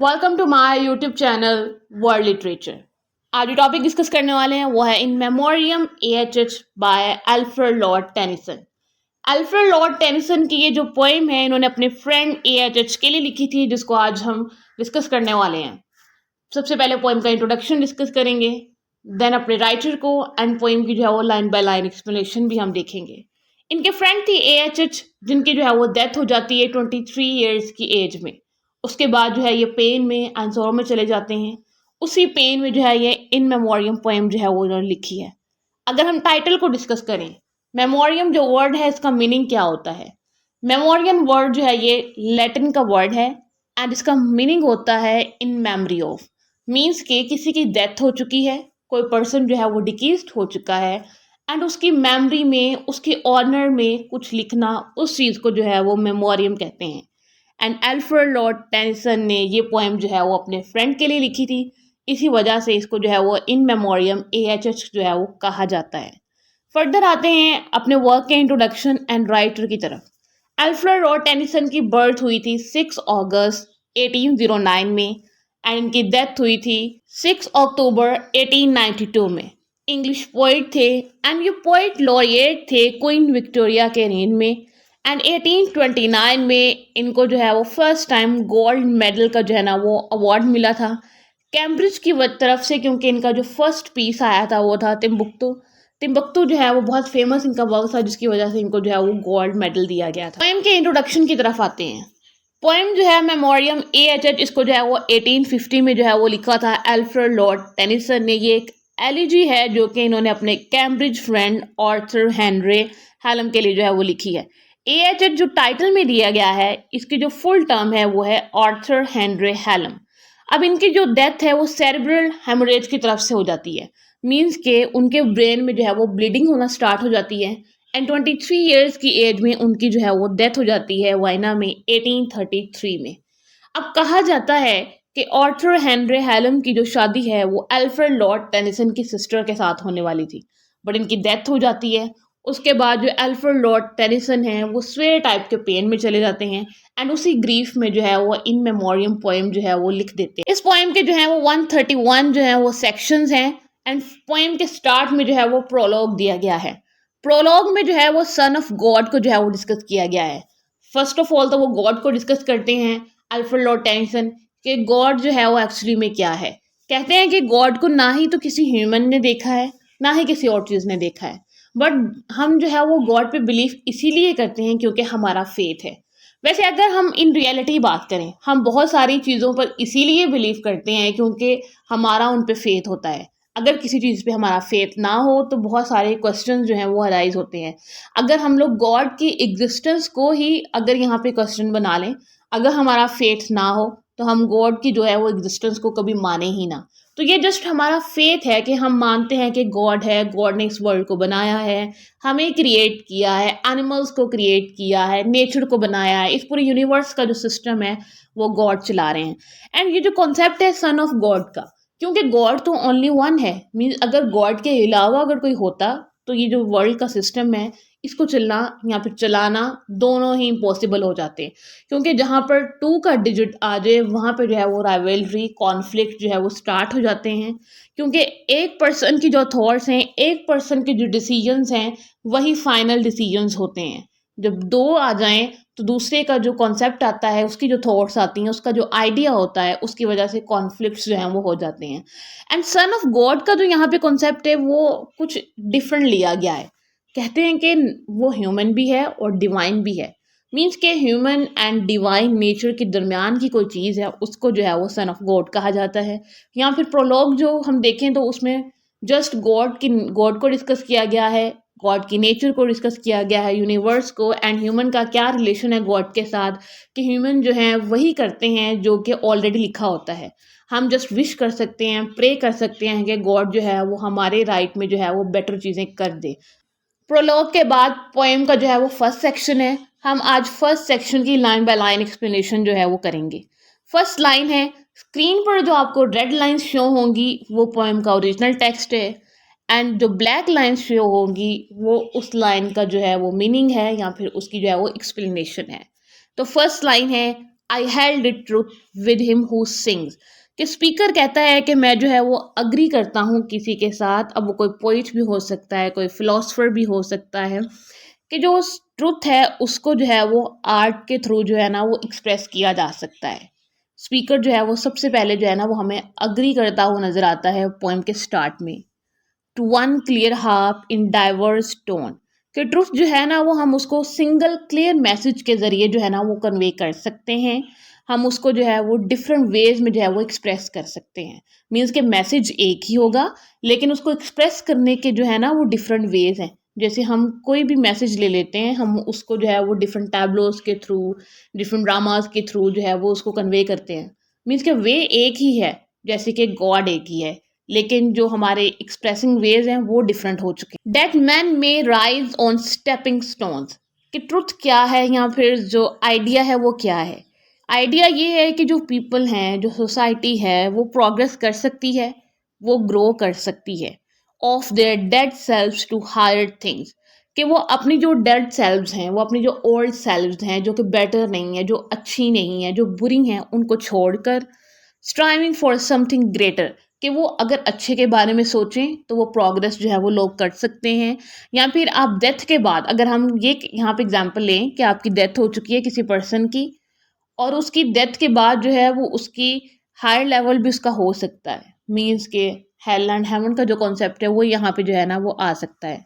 Welcome to my YouTube channel world literature. आज जो topic discuss करने वाले हैं वो है in memoriam AHH by Alfred Lord Tennyson. Alfred Lord Tennyson की ये जो पोएम है इन्होंने अपने फ्रेंड AHH के लिए लिखी थी, जिसको आज हम डिस्कस करने वाले हैं। सबसे पहले पोएम का इंट्रोडक्शन डिस्कस करेंगे, देन अपने राइटर को एंड पोएम की जो है वो लाइन बाय लाइन एक्सप्लेनेशन भी हम देखेंगे। इनके फ्रेंड थी AHH, जिनकी जो है वो डेथ हो जाती है 23 ईयर्स की एज में। उसके बाद जो है ये पेन में एंड सॉरो में चले जाते हैं। उसी पेन में जो है ये इन मेमोरियम पोएम जो है वो इन्होंने लिखी है। अगर हम टाइटल को डिस्कस करें, मेमोरियम जो वर्ड है इसका मीनिंग क्या होता है? मेमोरियम वर्ड जो है ये लैटिन का वर्ड है एंड इसका मीनिंग होता है इन मेमोरी ऑफ। मीन्स के किसी की डेथ हो चुकी है, कोई पर्सन जो है वो डिकीज्ड हो चुका है एंड उसकी मेमोरी में, उसके ऑनर में कुछ लिखना, उस चीज़ को जो है वो मेमोरियम कहते हैं। एंड अल्फ्रेड लॉर्ड टेनिसन ने ये पोएम जो है वो अपने फ्रेंड के लिए लिखी थी। इसी वजह से इसको जो है वो इन मेमोरियम AHH जो है वो कहा जाता है। फर्दर आते हैं अपने वर्क के इंट्रोडक्शन एंड राइटर की तरफ। अल्फ्रेड लॉर्ड टेनिसन की बर्थ हुई थी 6 अगस्त 1809 में एंड इनकी डेथ हुई थी 6 अक्टूबर 1892 में। इंग्लिश पोइट थे एंड ये पोइट लॉरिएट थे क्वीन विक्टोरिया के रेन में एंड 1829 में इनको जो है वो फर्स्ट टाइम गोल्ड मेडल का जो है ना वो अवार्ड मिला था कैम्ब्रिज की तरफ से, क्योंकि इनका जो फर्स्ट पीस आया था वो था टिम्बुक्तू। टिम्बुक्तू जो है वो बहुत फेमस इनका वर्क था, जिसकी वजह से इनको जो है वो गोल्ड मेडल दिया गया था। पोएम के इंट्रोडक्शन की तरफ आते हैं। पोएम जो है मेमोरियम AHH, इसको जो है वो 1850 में जो है वो लिखा था अल्फ्रेड लॉर्ड टेनिसन ने। ये एक एलिजी है जो कि इन्होंने अपने Cambridge friend Arthur Henry Hallam के लिए जो है वो लिखी है। AHH जो टाइटल में दिया गया है, इसकी जो फुल टर्म है वो है आर्थर हेनरी हैलम। अब इनकी जो डेथ है वो सेरेब्रल हेमोरेज की तरफ से हो जाती है। मींस के उनके ब्रेन में जो है वो ब्लीडिंग होना स्टार्ट हो जाती है एंड 23 ईयर्स की एज में उनकी जो है वो डेथ हो जाती है वाइना में 1833 में। अब कहा जाता है कि आर्थर हेनरी हैलम की जो शादी है वो अल्फ्रेड लॉर्ड टेनिसन की सिस्टर के साथ होने वाली थी, बट इनकी डेथ हो जाती है। उसके बाद जो अल्फ्रेड लॉर्ड टेनिसन है वो स्वेयर टाइप के पेन में चले जाते हैं एंड उसी ग्रीफ में जो है वो इन मेमोरियम पोएम जो है वो लिख देते हैं। इस पोएम के जो है वो 131 जो है वो सेक्शंस हैं एंड पोएम के स्टार्ट में जो है वो प्रोलॉग दिया गया है। प्रोलॉग में जो है वो सन ऑफ गॉड को जो है वो डिस्कस किया गया है। फर्स्ट ऑफ ऑल तो वो गॉड को डिस्कस करते हैं अल्फ्रेड लॉर्ड टेनिसन कि गॉड जो है वो एक्चुअली में क्या है। कहते हैं कि गॉड को ना ही तो किसी ह्यूमन ने देखा है, ना ही किसी और चीज़ ने देखा है, बट हम जो है वो गॉड पे बिलीव इसीलिए करते हैं क्योंकि हमारा फेथ है। वैसे अगर हम इन रियलिटी बात करें, हम बहुत सारी चीज़ों पर इसीलिए बिलीव करते हैं क्योंकि हमारा उन पे फेथ होता है। अगर किसी चीज़ पे हमारा फेथ ना हो तो बहुत सारे क्वेश्चन जो हैं वो अराइज होते हैं। अगर हम लोग गॉड की एग्जिस्टेंस को ही अगर यहाँ पे क्वेश्चन बना लें, अगर हमारा फेथ ना हो तो हम गॉड की जो है वो एग्जिस्टेंस को कभी माने ही ना। तो ये जस्ट हमारा फेथ है कि हम मानते हैं कि गॉड है, गॉड ने इस वर्ल्ड को बनाया है, हमें क्रिएट किया है, एनिमल्स को क्रिएट किया है, नेचर को बनाया है, इस पूरे यूनिवर्स का जो सिस्टम है वो गॉड चला रहे हैं। एंड ये जो कॉन्सेप्ट है सन ऑफ गॉड का, क्योंकि गॉड तो ओनली वन है, मीन्स अगर गॉड के अलावा अगर कोई होता तो ये जो वर्ल्ड का सिस्टम है इसको चलना या फिर चलाना दोनों ही इम्पॉसिबल हो जाते हैं। क्योंकि जहाँ पर 2 का डिजिट आ जाए वहाँ पर जो है वो राइवलरी कॉन्फ्लिक्ट जो है वो स्टार्ट हो जाते हैं। क्योंकि एक पर्सन की जो थॉट्स हैं, एक पर्सन के जो डिसीजंस हैं, वही फाइनल डिसीजंस होते हैं। जब 2 आ जाएं तो दूसरे का जो कॉन्सेप्ट आता है, उसकी जो थॉट्स आती हैं, उसका जो आइडिया होता है, उसकी वजह से कॉन्फ्लिक्ट्स जो हैं वो हो जाते हैं। एंड सन ऑफ गॉड का जो यहाँ पे कॉन्सेप्ट है वो कुछ डिफरेंट लिया गया है। कहते हैं कि वो ह्यूमन भी है और डिवाइन भी है। मीन्स के ह्यूमन एंड डिवाइन नेचर के दरमियान की कोई चीज़ है, उसको जो है वो सन ऑफ गॉड कहा जाता है। या फिर प्रोलॉग जो हम देखें तो उसमें जस्ट गॉड को डिस्कस किया गया है, गॉड की नेचर को डिस्कस किया गया है, यूनिवर्स को एंड ह्यूमन का क्या रिलेशन है गॉड के साथ, कि ह्यूमन जो है वही करते हैं जो कि ऑलरेडी लिखा होता है। हम जस्ट विश कर सकते हैं, प्रे कर सकते हैं कि गॉड जो है वो हमारे राइट में जो है वो बेटर चीज़ें कर दे। प्रोलॉग के बाद पोएम का जो है वो फर्स्ट सेक्शन है। हम आज फर्स्ट सेक्शन की लाइन बाय लाइन एक्सप्लेनेशन जो है वो करेंगे। फर्स्ट लाइन है, स्क्रीन पर जो आपको रेड लाइंस शो होंगी वो पोएम का ओरिजिनल टेक्स्ट है एंड जो ब्लैक लाइंस शो होंगी वो उस लाइन का जो है वो मीनिंग है या फिर उसकी जो है वो एक्सप्लेनेशन है। तो फर्स्ट लाइन है, I held it truth with him who sings. कि स्पीकर कहता है कि मैं जो है वो अग्री करता हूँ किसी के साथ, अब वो कोई पोइट भी हो सकता है, कोई फिलोसफर भी हो सकता है, कि जो ट्रुथ है उसको जो है वो आर्ट के थ्रू जो है ना वो एक्सप्रेस किया जा सकता है। स्पीकर जो है वो सबसे पहले जो है ना वो हमें अग्री करता हुआ नजर आता है पोएम के स्टार्ट में। To one clear harp in divers tone. कि ट्रुथ जो है ना वो हम उसको सिंगल क्लियर मैसेज के ज़रिए जो है ना वो कन्वे कर सकते हैं। हम उसको जो है वो डिफरेंट वेज में जो है वो एक्सप्रेस कर सकते हैं। मीन्स के मैसेज एक ही होगा लेकिन उसको एक्सप्रेस करने के जो है ना वो डिफरेंट वेज हैं। जैसे हम कोई भी मैसेज ले लेते हैं, हम उसको जो है वो डिफरेंट टैबलोज के थ्रू, डिफरेंट ड्रामाज के थ्रू जो है वो उसको कन्वे करते हैं। मीन्स के वे एक ही है, जैसे कि गॉड एक ही है, लेकिन जो हमारे एक्सप्रेसिंग वेज हैं वो डिफरेंट हो चुके हैं। That man may rise on stepping stones. कि ट्रुथ क्या है या फिर जो आइडिया है वो क्या है। आइडिया ये है कि जो पीपल हैं, जो सोसाइटी है, वो प्रोग्रेस कर सकती है, वो ग्रो कर सकती है of their dead selves to higher things. कि वो अपनी जो डेड सेल्व्स हैं, वो अपनी जो ओल्ड सेल्व्स हैं जो कि बेटर नहीं है, जो अच्छी नहीं है, जो बुरी हैं, उनको छोड़कर स्ट्राइविंग फॉर समथिंग ग्रेटर। कि वो अगर अच्छे के बारे में सोचें तो वो प्रोग्रेस जो है वो लोग कर सकते हैं। या फिर आप डेथ के बाद, अगर हम ये यहाँ पे एग्जांपल लें कि आपकी डेथ हो चुकी है किसी पर्सन की, और उसकी डेथ के बाद जो है वो उसकी हायर लेवल भी उसका हो सकता है। मीन्स के हेल एंड हेवन का जो कॉन्सेप्ट है वो यहाँ पे जो है ना वो आ सकता है।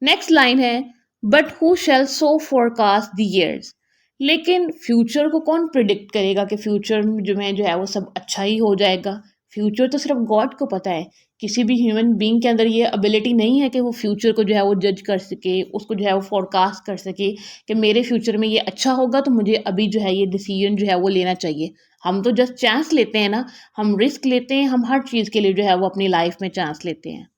नेक्स्ट लाइन है, but who shell so forecast the years. लेकिन फ्यूचर को कौन प्रिडिक्ट करेगा कि फ्यूचर में जो है वो सब अच्छा ही हो जाएगा। फ्यूचर तो सिर्फ गॉड को पता है। किसी भी ह्यूमन बीइंग के अंदर ये एबिलिटी नहीं है कि वो फ्यूचर को जो है वो जज कर सके, उसको जो है वो फोरकास्ट कर सके कि मेरे फ्यूचर में ये अच्छा होगा तो मुझे अभी जो है ये डिसीजन जो है वो लेना चाहिए। हम तो जस्ट चांस लेते हैं ना, हम रिस्क लेते हैं, हम हर चीज़ के लिए जो है वो अपनी लाइफ में चांस लेते हैं।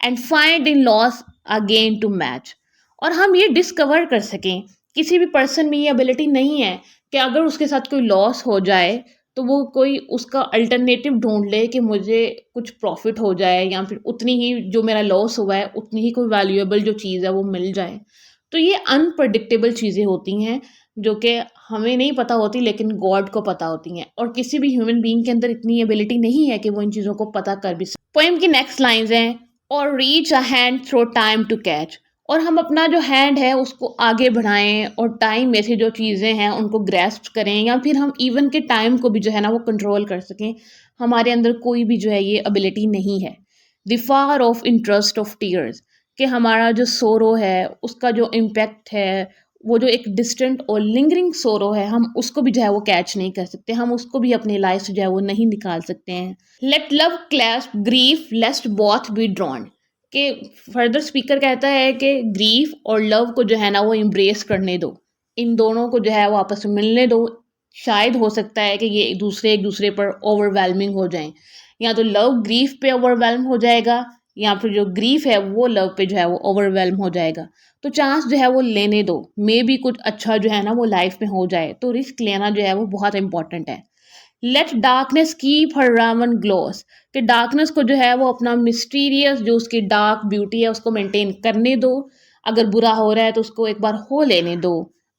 And find in loss again to match. और हम ये डिस्कवर कर सकें, किसी भी पर्सन में ये एबिलिटी नहीं है कि अगर उसके साथ कोई लॉस हो जाए तो वो कोई उसका अल्टरनेटिव ढूंढ ले कि मुझे कुछ प्रॉफिट हो जाए या फिर उतनी ही जो मेरा लॉस हुआ है उतनी ही कोई वैल्यूएबल जो चीज़ है वो मिल जाए। तो ये अनप्रडिक्टेबल चीज़ें होती हैं जो कि हमें नहीं पता होती लेकिन गॉड को पता होती हैं, और किसी भी ह्यूमन बीइंग के अंदर इतनी एबिलिटी नहीं है कि वो इन चीज़ों को पता कर भी सके। पोएम की नेक्स्ट लाइंस हैं, और reach a hand through time to catch. और हम अपना जो हैंड है उसको आगे बढ़ाएं और टाइम में से जो चीज़ें हैं उनको ग्रैस्प करें, या फिर हम इवन के टाइम को भी जो है ना वो कंट्रोल कर सकें। हमारे अंदर कोई भी जो है ये एबिलिटी नहीं है। The far of interest of tears. कि हमारा जो सोरो है उसका जो इम्पैक्ट है, वो जो एक डिस्टेंट और लिंगरिंग सोरो है, हम उसको भी जो है वो कैच नहीं कर सकते, हम उसको भी अपनी लाइफ से जो है वो नहीं निकाल सकते हैं। Let love clasp grief lest both be drowned. के फर्दर स्पीकर कहता है कि ग्रीफ और लव को जो है ना वो इम्ब्रेस करने दो, इन दोनों को जो है वो आपस में मिलने दो। शायद हो सकता है कि ये एक दूसरे पर ओवरवेलमिंग हो जाएं, या तो लव ग्रीफ पे ओवरवेलम हो जाएगा, या फिर जो ग्रीफ है वो लव पे जो है वो ओवरवेलम हो जाएगा। तो चांस जो है वो लेने दो, मे भी कुछ अच्छा जो है ना वो लाइफ में हो जाए, तो रिस्क लेना जो है वो बहुत इंपॉर्टेंट है। Let darkness keep her raven gloss. कि डार्कनेस को जो है वो अपना मिस्टीरियस जो उसकी डार्क ब्यूटी है उसको मेंटेन करने दो। अगर बुरा हो रहा है तो उसको एक बार हो लेने दो।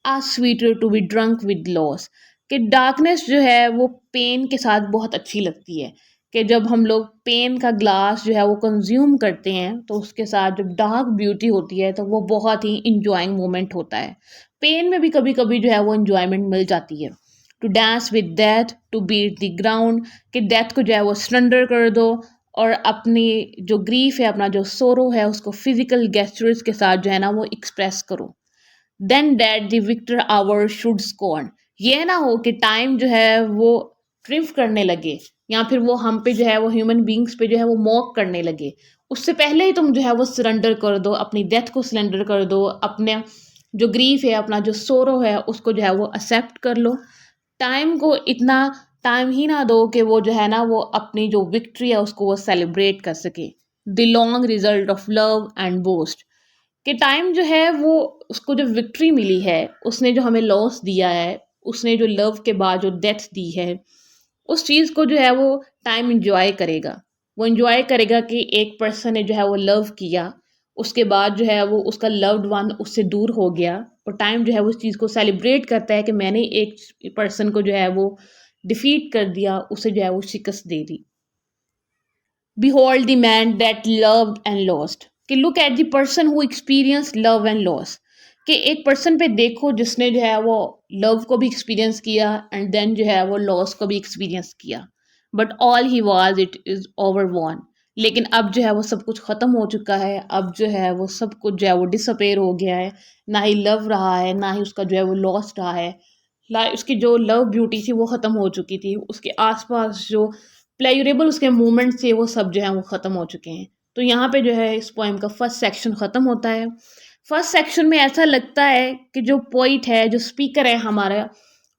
Ah sweeter to be drunk with loss. कि डार्कनेस जो है वो पेन के साथ बहुत अच्छी लगती है। कि जब हम लोग पेन का ग्लास जो है वो कंज्यूम करते हैं तो उसके साथ जब डार्क ब्यूटी होती है तो वो बहुत ही इंजॉइंग मोमेंट होता है। पेन में भी कभी कभी जो है वो इंजॉयमेंट मिल जाती है। To dance with death to beat the ground. कि डेथ को जो है वो सरेंडर कर दो, और अपनी जो ग्रीफ है, अपना जो सोरो है, उसको फिजिकल गेस्चर्स के साथ जो है ना वो एक्सप्रेस करो। Then that the victor hour should scorn. ये ना हो कि टाइम जो है वो ट्रिम्फ करने लगे, या फिर वो हम पे जो है वो ह्यूमन बींग्स पे जो है वो मॉक करने लगे। उससे पहले ही तुम जो है वो सरेंडर कर दो, अपनी डेथ को सरेंडर कर दो, अपने जो ग्रीफ है, अपना जो सोरो है उसको जो है वो एक्सेप्ट कर लो। टाइम को इतना टाइम ही ना दो कि वो जो है ना वो अपनी जो विक्ट्री है उसको वो सेलिब्रेट कर सके। The long result of love and boast. कि टाइम जो है वो उसको जो विक्ट्री मिली है, उसने जो हमें लॉस दिया है, उसने जो लव के बाद जो डेथ दी है, उस चीज़ को जो है वो टाइम इंजॉय करेगा। वो इंजॉय करेगा कि एक पर्सन ने जो है वो लव किया, उसके बाद जो है वो उसका लव्ड वन उससे दूर हो गया, और टाइम जो है वो उस चीज़ को सेलिब्रेट करता है कि मैंने एक पर्सन को जो है वो डिफीट कर दिया, उसे जो है वो शिकस्त दे दी। Behold the man that loved and lost, कि look at the person who experienced love and loss, कि एक पर्सन पे देखो जिसने जो है वो लव को भी एक्सपीरियंस किया एंड देन जो है वो लॉस को भी एक्सपीरियंस किया, but all he was it is over one, लेकिन अब जो है वो सब कुछ ख़त्म हो चुका है, अब जो है वो सब कुछ जो है वो डिसअपेयर हो गया है, ना ही लव रहा है ना ही उसका जो है वो लॉस रहा है। उसकी जो लव ब्यूटी थी वो ख़त्म हो चुकी थी, उसके आसपास जो प्लेयरेबल उसके मोमेंट्स थे वो सब जो है वो ख़त्म हो चुके हैं। तो यहाँ पे जो है इस पोएम का फर्स्ट सेक्शन ख़त्म होता है। फर्स्ट सेक्शन में ऐसा लगता है कि जो पोइट है, जो स्पीकर है हमारा,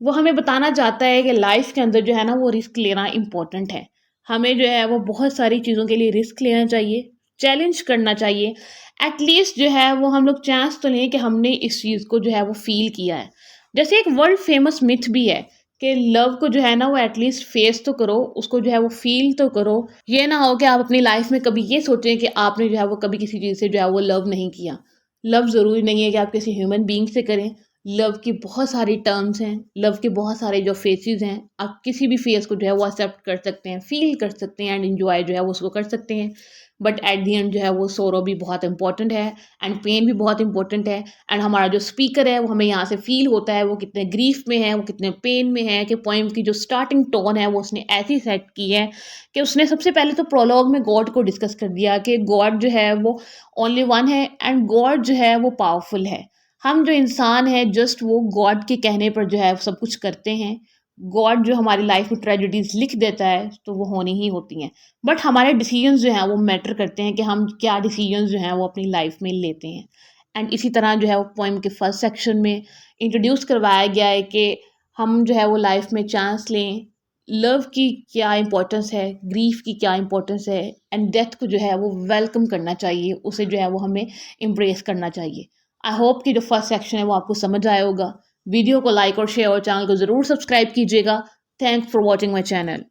वो हमें बताना चाहता है कि लाइफ के अंदर जो है ना वो रिस्क लेना इम्पोर्टेंट है। हमें जो है वो बहुत सारी चीज़ों के लिए रिस्क लेना चाहिए, चैलेंज करना चाहिए। एटलीस्ट जो है वो हम लोग चांस तो लें कि हमने इस चीज़ को जो है वो फील किया है। जैसे एक वर्ल्ड फेमस मिथ भी है कि लव को जो है ना वो एटलीस्ट फेस तो करो, उसको जो है वो फील तो करो। ये ना हो कि आप अपनी लाइफ में कभी ये सोचें कि आपने जो है वो कभी किसी चीज़ से जो है वो लव नहीं किया। लव ज़रूरी नहीं है कि आप किसी ह्यूमन बीइंग से करें। लव की बहुत सारी टर्म्स हैं, लव के बहुत सारे जो फेसेस हैं, आप किसी भी फेस को जो है वो एक्सेप्ट कर सकते हैं, फील कर सकते हैं एंड एंजॉय जो है वो उसको कर सकते हैं। बट एट दी एंड जो है वो सोरो भी बहुत इंपॉर्टेंट है एंड पेन भी बहुत इंपॉर्टेंट है। एंड हमारा जो स्पीकर है वो हमें यहाँ से फील होता है वो कितने ग्रीफ में है, वो कितने पेन में है, कि पोइम की जो स्टार्टिंग टोन है वो उसने ऐसी सेट की है कि उसने सबसे पहले तो प्रोलॉग में गॉड को डिस्कस कर दिया कि गॉड जो है वो ओनली वन है एंड गॉड जो है वो पावरफुल है। हम जो इंसान है जस्ट वो गॉड के कहने पर जो है सब कुछ करते हैं। गॉड जो हमारी लाइफ में ट्रेजेडीज लिख देता है तो वो होनी ही होती हैं, बट हमारे डिसीजंस जो हैं वो मैटर करते हैं कि हम क्या डिसीजंस जो हैं वो अपनी लाइफ में लेते हैं। एंड इसी तरह जो है वो पोइम के फर्स्ट सेक्शन में इंट्रोड्यूस करवाया गया है कि हम जो है वो लाइफ में चांस लें, लव की क्या इंपॉर्टेंस है, ग्रीफ की क्या इंपॉर्टेंस है, एंड डेथ को जो है वो वेलकम करना चाहिए, उसे जो है वो हमें एम्ब्रेस करना चाहिए। आई होप कि जो फर्स्ट सेक्शन है वो आपको समझ आया होगा। वीडियो को लाइक और शेयर और चैनल को ज़रूर सब्सक्राइब कीजिएगा। Thanks for watching my channel.